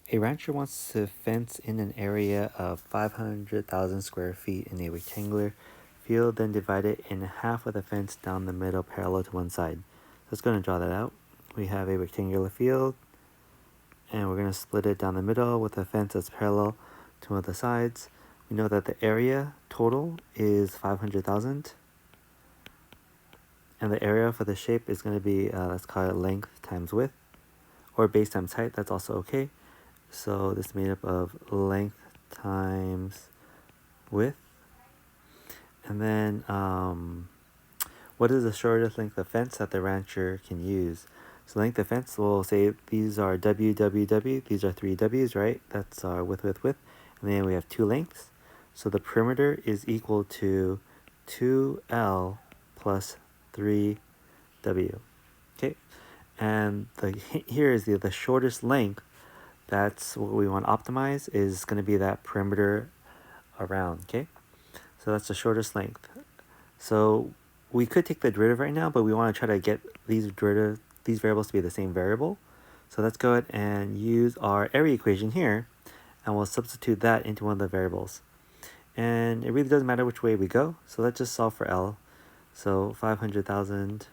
A rancher wants to fence in an area of 500,000 square feet in a rectangular field, then divide it in half with a fence down the middle parallel to one side. Let's go and draw that out. We have a rectangular field, and we're going to split it down the middle with a fence that's parallel to one of the sides. We know that the area total is 500,000. And the area for the shape is going to be, let's call it length times width, or base times height, that's also okay. So this is made up of length times width. And then what is the shortest length of fence that the rancher can use? So length of fence, we'll say these are W, W, W. These are 3 W's, right? That's our width, width, width. And then we have 2 lengths. So the perimeter is equal to 2L plus 3W. Okay, and here is the shortest length. That's what we want to optimize, is going to be that perimeter around. Okay, so that's the shortest length. So we could take the derivative right now, but we want to try to get these variables to be the same variable. So let's go ahead and use our area equation here, and we'll substitute that into one of the variables. And it really doesn't matter which way we go, so let's just solve for L. So 500,000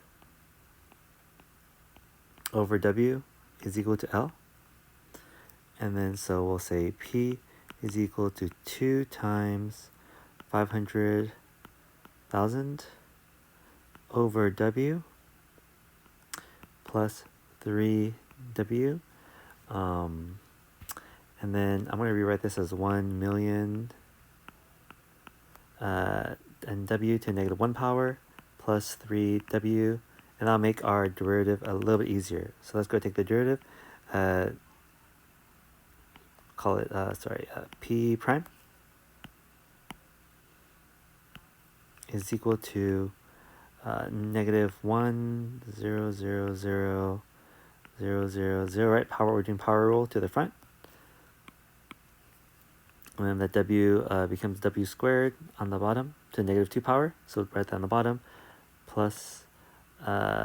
over W is equal to L. And then so we'll say P is equal to 2 times 500,000 over W plus 3W. And then I'm going to rewrite this as 1 million and W to negative 1 power plus 3W. And that'll make our derivative a little bit easier. So let's go take the derivative. Call it, P prime is equal to negative 1, 0, 0, 0, 0, 0, 0, right? We're doing power rule to the front. And then the W becomes W squared on the bottom to negative 2 power. So write that on the bottom, plus 3.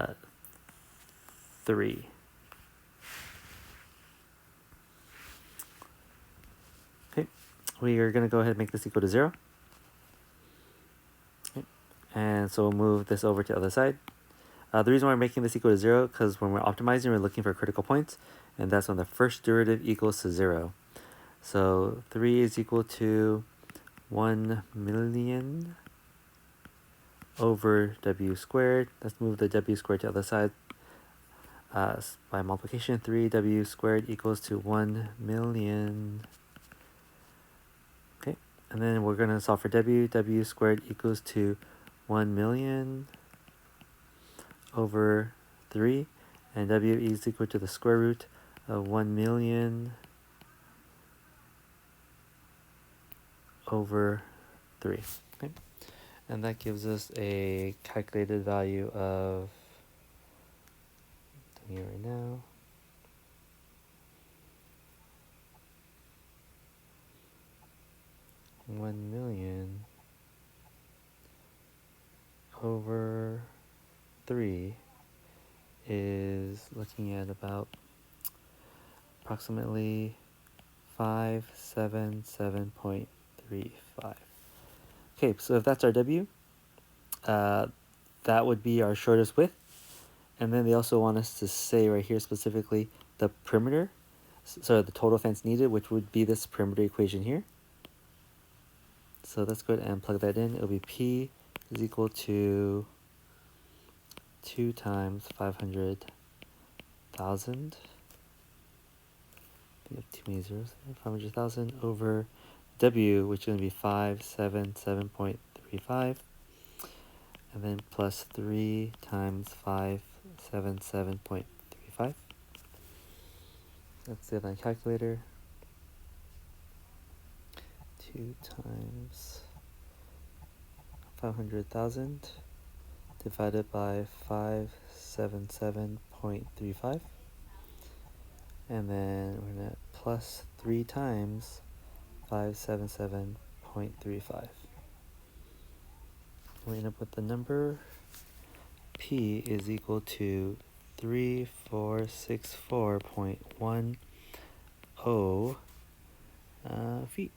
Okay, we are going to go ahead and make this equal to 0. Okay. And so we'll move this over to the other side. The reason why we're making this equal to 0, because when we're optimizing, we're looking for critical points, and that's when the first derivative equals to 0. So 3 is equal to 1 million over W squared. Let's move the W squared to the other side. By multiplication, 3W squared equals to 1 million. Okay, and then we're going to solve for W. W squared equals to 1 million over 3, and W is equal to the square root of 1 million over 3. Okay, and that gives us a calculated value of, here right now, $1 million over 3 is looking at about approximately 577.35. Okay, so if that's our W, that would be our shortest width. And then they also want us to say right here specifically the perimeter, so the total fence needed, which would be this perimeter equation here. So let's go ahead and plug that in. It'll be P is equal to 2 times 500,000. We have too many zeros there. 500,000 over W, which is going to be 577.35. And then plus 3 times 577.35. Let's do it on a calculator. 2 times 500,000 divided by 577.35. And then we're going to plus 3 times 577.35. We end up with the number P is equal to 3464.10 O feet.